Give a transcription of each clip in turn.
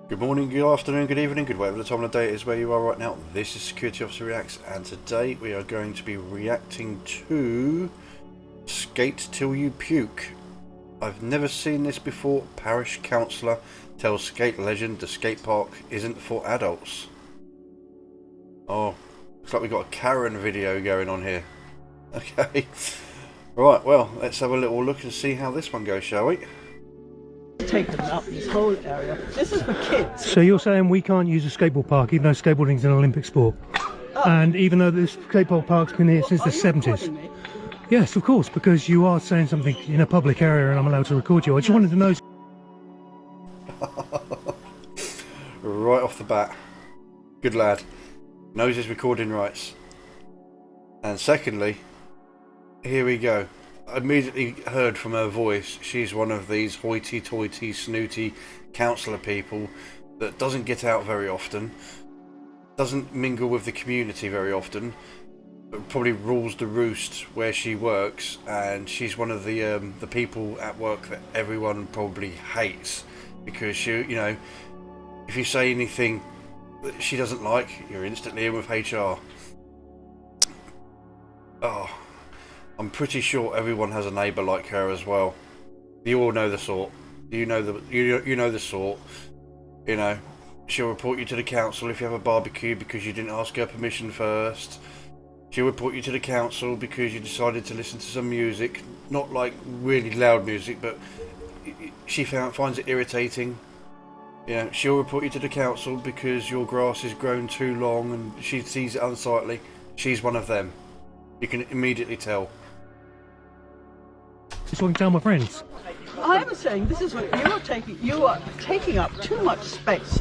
Good morning, good afternoon, good evening, good whatever the time of the day is where you are right now. This is Security Officer Reacts, and today we are going to be reacting to Skate Till You Puke. I've never seen this before. Parish councillor tells skate legend the skate park isn't for adults. Oh, looks like we've got a Karen video going on here. Okay, right, well, let's have a little look and see how this one goes, shall we? Taken up this whole area. This is for kids. So you're saying we can't use a skateboard park even though skateboarding is an Olympic sport? And even though this skateboard park's been here since the 70s? Yes, of course, because you are saying something in a public area and I'm allowed to record you. I just wanted to know. Right off the bat. Good lad. Knows his recording rights. And secondly, here we go. I immediately heard from her voice she's one of these hoity-toity, snooty councillor people that doesn't get out very often, doesn't mingle with the community very often, but probably rules the roost where she works, and she's one of the people at work that everyone probably hates because she, you know, if you say anything that she doesn't like, you're instantly in with HR. Oh. I'm pretty sure everyone has a neighbour like her as well. You all know the sort. You know the sort. You know, she'll report you to the council if you have a barbecue because you didn't ask her permission first. She'll report you to the council because you decided to listen to some music, not like really loud music, but she finds it irritating. You know, she'll report you to the council because your grass has grown too long and she sees it unsightly. She's one of them. You can immediately tell. So I can tell my friends. I'm saying this is what you are taking up too much space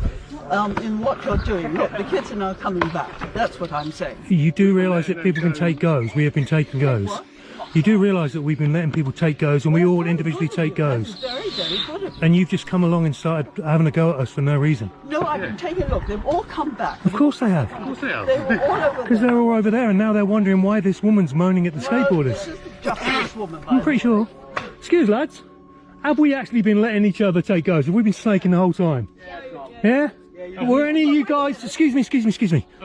in what you're doing. Look, the kids are now coming back. That's what I'm saying. You do realise that people can take goes. We have been taking goes. You do realise that we've been letting people take goes and we all individually take goes. Very, very good of you. And you've just come along and started having a go at us for no reason. No, I've been taking a look. They've all come back. Of course they have. They were all over Because there. they're all over there and now they're wondering why this woman's moaning at the This skateboarders. is just this woman. I'm pretty sure. Excuse lads, have we actually been letting each other take goes? Have we been snaking the whole time? Yeah? Were any of you guys, excuse me,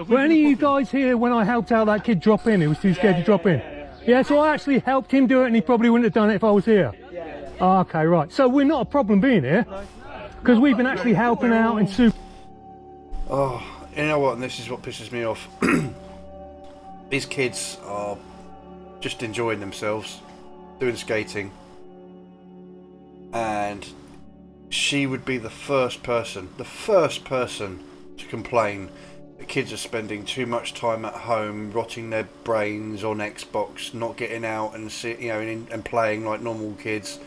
were any of you guys here when I helped out that kid drop in who was too scared to drop in? Yeah, so I actually helped him do it and he probably wouldn't have done it if I was here. Okay, right. So we're not a problem being here because we've been actually helping out and super. Oh, you know what, and this is what pisses me off. These kids are just enjoying themselves, doing skating, and she would be the first person to complain that kids are spending too much time at home, rotting their brains on Xbox, not getting out and and playing like normal kids.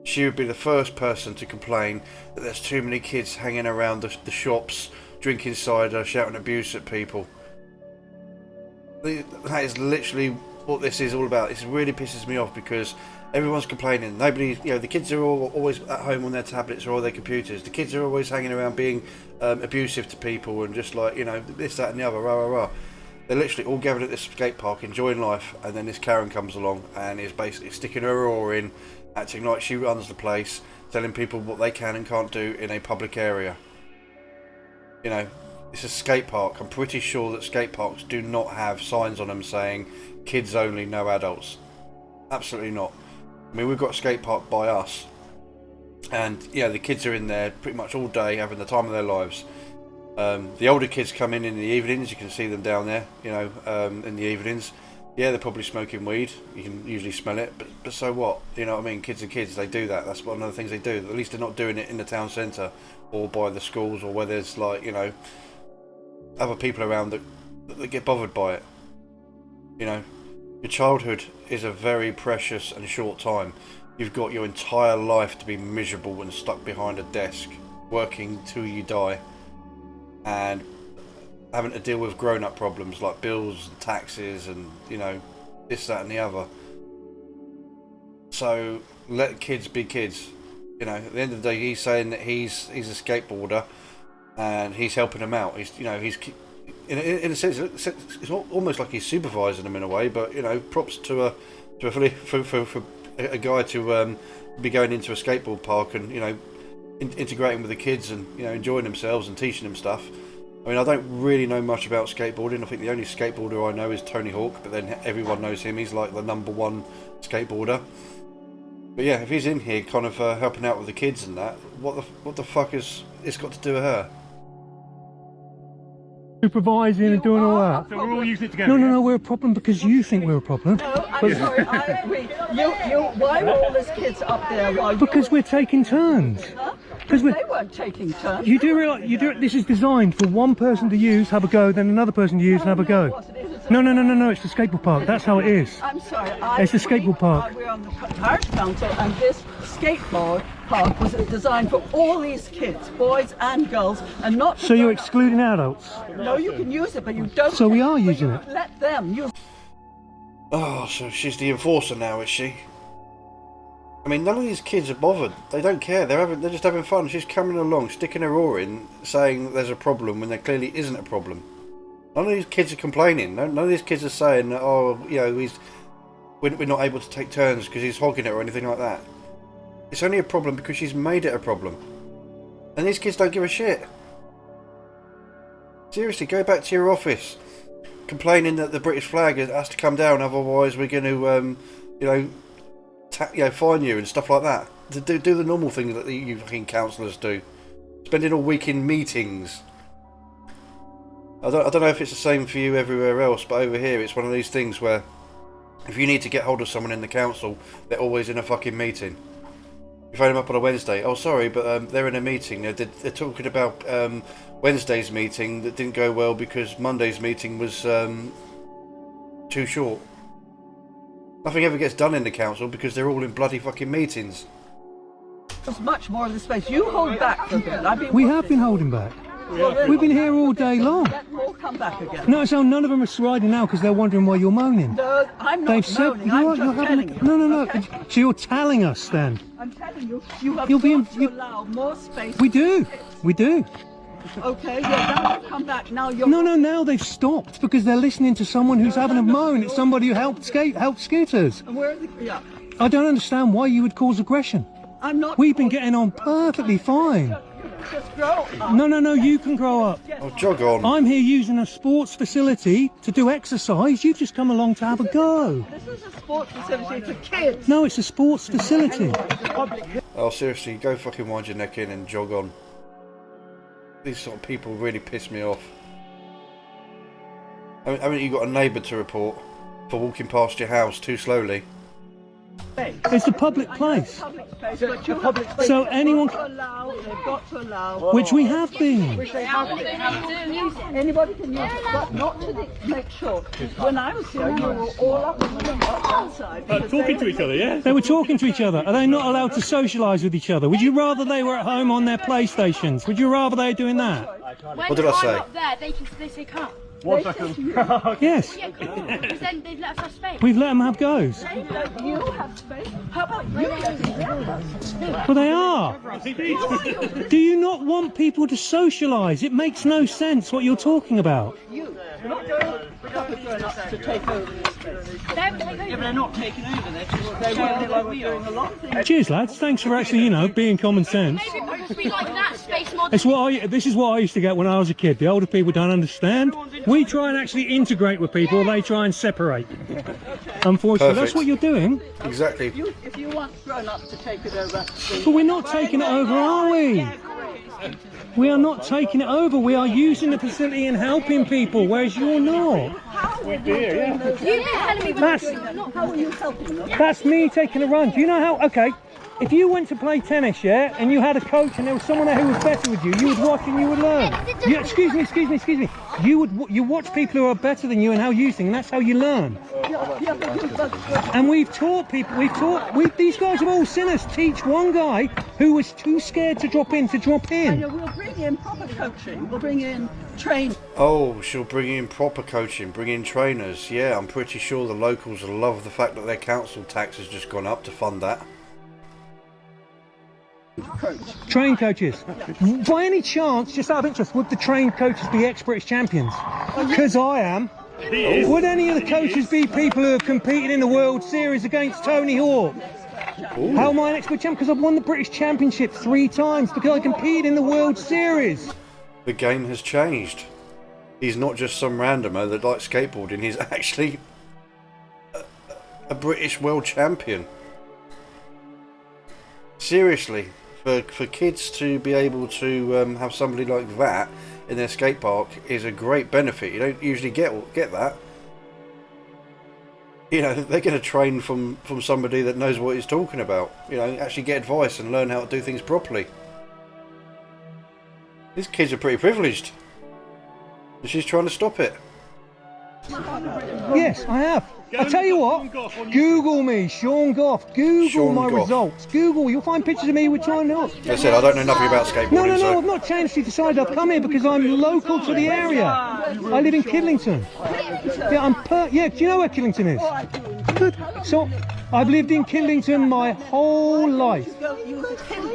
She would be the first person to complain that there's too many kids hanging around the shops, drinking cider, shouting abuse at people. That is literally what this is all about. This really pisses me off because everyone's complaining. Nobody, the kids are always at home on their tablets or their computers. The kids are always hanging around being abusive to people and just like, this, that and the other, rah, rah, rah. They're literally all gathered at this skate park enjoying life, and then this Karen comes along and is basically sticking her oar in, acting like she runs the place, telling people what they can and can't do in a public area. It's a skate park. I'm pretty sure that skate parks do not have signs on them saying kids only, no adults. Absolutely not. I mean, we've got a skate park by us, and the kids are in there pretty much all day having the time of their lives. The older kids come in the evenings. You can see them down there, in the evenings. Yeah, they're probably smoking weed. You can usually smell it, but so what? You know what I mean? Kids are kids. They do that. That's one of the things they do. At least they're not doing it in the town centre or by the schools or where there's like, other people around that get bothered by it. Your childhood is a very precious and short time. You've got your entire life to be miserable and stuck behind a desk, working till you die, and having to deal with grown-up problems like bills and taxes and this, that and the other. So let kids be kids. At the end of the day, he's saying that he's a skateboarder and he's helping them out. He's in a sense, it's almost like he's supervising them in a way. But props to a guy to be going into a skateboard park and integrating with the kids and, you know, enjoying themselves and teaching them stuff. I mean, I don't really know much about skateboarding. I think the only skateboarder I know is Tony Hawk, but then everyone knows him. He's like the #1 skateboarder. But yeah, if he's in here kind of helping out with the kids and that, what the fuck has it's got to do with her? Supervising and doing all that. So we're all using it together. No, we're a problem because you think we're a problem. No, I'm sorry, I agree. Why were all these kids up there while you Because we're taking turns. Huh? Because They weren't taking turns. you do realise this is designed for one person to use, have a go, then another person to use and have a go. No, it's the skateboard park. That's how it is. I'm sorry. It's the skateboard park. We're on the parish council, and this skateboard park was designed for all these kids, boys and girls, and not. So you're excluding adults? No, you can use it, but you don't. So we are using it. Let them use. Oh, so she's the enforcer now, is she? I mean, none of these kids are bothered. They don't care. They're just having fun. She's coming along, sticking her oar in, saying that there's a problem when there clearly isn't a problem. None of these kids are complaining. None of these kids are saying that, oh, you know, we're not able to take turns because he's hogging it or anything like that. It's only a problem because she's made it a problem. And these kids don't give a shit. Seriously, go back to your office, complaining that the British flag has to come down, otherwise we're going to, fine you and stuff like that. Do the normal things that you fucking councillors do. Spending all week in meetings. I don't know if it's the same for you everywhere else, but over here it's one of these things where if you need to get hold of someone in the council, they're always in a fucking meeting. You phone them up on a Wednesday. Oh, sorry, but they're in a meeting. They're talking about Wednesday's meeting that didn't go well because Monday's meeting was too short. Nothing ever gets done in the council because they're all in bloody fucking meetings. There's much more of the space. You hold back for a bit. We have been holding back. We've been here all day long. Let them all come back again. No, so none of them are striding now because they're wondering why you're moaning. No, I'm not moaning. I'm just telling you. No. Okay? So you're telling us then? I'm telling you, you have You'll got be to allow more space. We do. Okay, now you've come back. Now you're. No, now they've stopped because they're listening to someone who's having a moan. It's somebody who helped scooters. And where are the, yeah. I don't understand why you would cause aggression. I'm not. We've been getting on perfectly fine. Just grow up. No, you can grow up. Oh, jog on. I'm here using a sports facility to do exercise. You've just come along to have a go. This is a sports facility for kids. No, it's a sports facility. Oh, seriously, go fucking wind your neck in and jog on. These sort of people really piss me off. Haven't you got a neighbour to report for walking past your house too slowly? It's a public place. So anyone, they've got to allow. which we have been. Which they have to. Anybody can use it, but not to make sure. When I was here, you were all up on the outside. Talking to each other, yeah? They were talking to each other. Are they not allowed to socialise with each other? Would you rather they were at home on their PlayStations? Would you rather they were doing that? What did I say? Up there, they say come. 1 second. Yes. Yeah, because then they've let us have space. We've let them have goes. You have space. How about you let them have? Well, they are. Do you not want people to socialise? It makes no sense what you're talking about. You, not grown up to take over this space. They're not taking over. They're doing a lot of things. Cheers, lads. Thanks for actually, being common sense. Maybe because we like that space more This is what I used to get when I was a kid. The older people don't understand. We try and actually integrate with people. They try and separate. Unfortunately, that's Perfect. what you're doing. Exactly. If you want grown-ups to take it over, But we're not taking it over, are we? We are not taking it over. We are using the facility and helping people, whereas you're not. how are you doing those? You've been telling me How are you helping them? That's me taking a run. Do you know how? Okay. If you went to play tennis, yeah, and you had a coach and there was someone there who was better with you, you would watch and you would learn. Excuse me. You watch people who are better than you and how you think, and that's how you learn. And we've taught people. These guys have all seen us teach one guy who was too scared to drop in to drop in. We'll bring in proper coaching. We'll bring in training. Oh, she'll bring in proper coaching, bring in trainers. Yeah, I'm pretty sure the locals will love the fact that their council tax has just gone up to fund that. Train coaches. By any chance, just out of interest, would the trained coaches be ex-British champions? Because I am. Would any of the coaches be people who have competed in the World Series against Tony Hawk? How am I an expert champ? Because I've won the British Championship 3 times, because I compete in the World Series. The game has changed. He's not just some randomer that likes skateboarding, he's actually a British world champion. Seriously, for kids to be able to have somebody like that in their skate park is a great benefit. You don't usually get that. You know, they're going to train from somebody that knows what he's talking about. You know, actually get advice and learn how to do things properly. These kids are pretty privileged. And she's trying to stop it. Yes, I have. I tell you what, Google me, Sean Goff. Google Sean my Goff. results. Google, you'll find pictures of me with trying up. As I said, I don't know nothing about skateboarding. No, so I've not changed to decide. I've come here because I'm local to the area. I live in Kidlington. Yeah, do you know where Kidlington is? Good. So, I've lived in Kidlington my whole life.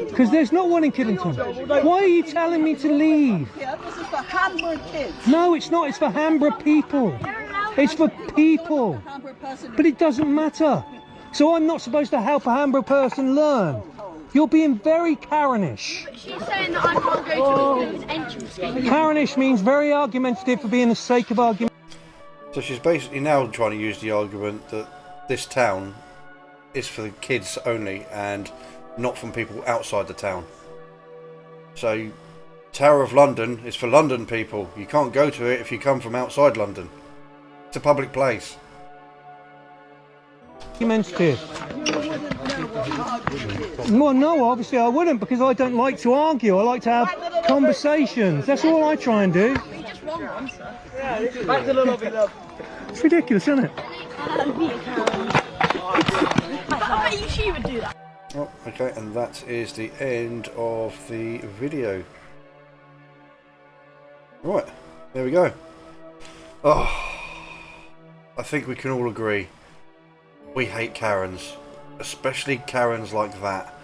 Because there's not one in Kidlington. Why are you telling me to leave? Yeah, this is for Hamburg kids. No, it's not. It's for Hamburg people. It's for people. But it doesn't matter. So I'm not supposed to help a Hamburg person learn. You're being very Karenish. She's saying that I can't go to the entrance gate. Karenish means very argumentative for being the sake of argument. So she's basically now trying to use the argument that this town is for the kids only and not from people outside the town. So Tower of London is for London people. You can't go to it if you come from outside London. It's a public place. Argumentative. Well, no, obviously I wouldn't, because I don't like to argue. I like to have conversations. That's all I try and do. We just won one. Back to the lobby, love. It's ridiculous, isn't it? I bet you she would do that. Oh, okay, and that is the end of the video. Right, there we go. Oh, I think we can all agree. We hate Karens. Especially Karens like that.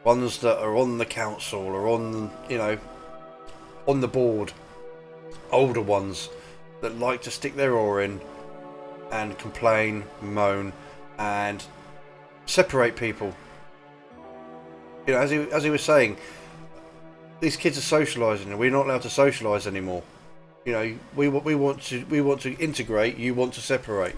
Ones that are on the council or on, you know, on the board. Older ones that like to stick their oar in and complain, moan, and separate people. You know, as he was saying, these kids are socialising, and we're not allowed to socialise anymore. You know, we want to integrate. You want to separate.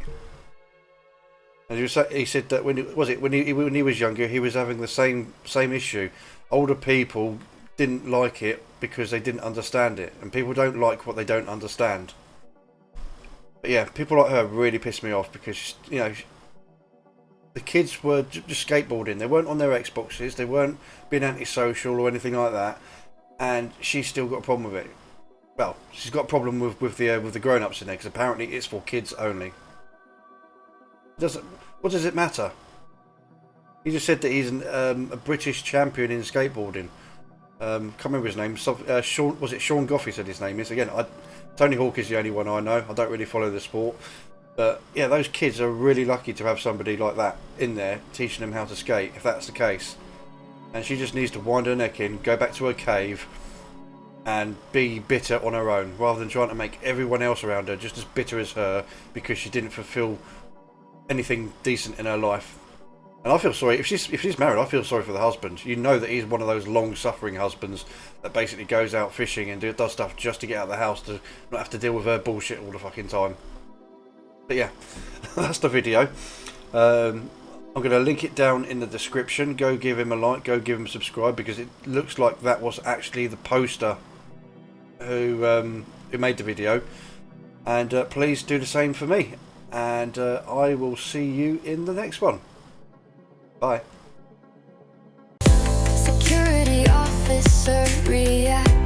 And he said that when he was younger, he was having the same issue. Older people didn't like it because they didn't understand it, and people don't like what they don't understand. But yeah, people like her really pissed me off because, you know, the kids were just skateboarding. They weren't on their Xboxes. They weren't being antisocial or anything like that. And she's still got a problem with it. Well, she's got a problem with the grown-ups in there, because apparently it's for kids only. What does it matter? He just said that he's a British champion in skateboarding. Can't remember his name. Sean, was it Sean Goff? He said his name is. Again, Tony Hawk is the only one I know. I don't really follow the sport. But yeah, those kids are really lucky to have somebody like that in there teaching them how to skate, if that's the case. And she just needs to wind her neck in, go back to her cave, and be bitter on her own, rather than trying to make everyone else around her just as bitter as her because she didn't fulfill anything decent in her life. And I feel sorry, if she's married, I feel sorry for the husband. You know that he's one of those long-suffering husbands that basically goes out fishing and does stuff just to get out of the house to not have to deal with her bullshit all the fucking time. But yeah, that's the video. I'm going to link it down in the description. Go give him a like, go give him a subscribe, because it looks like that was actually the poster who made the video. And please do the same for me. And I will see you in the next one. Bye. Security officer react.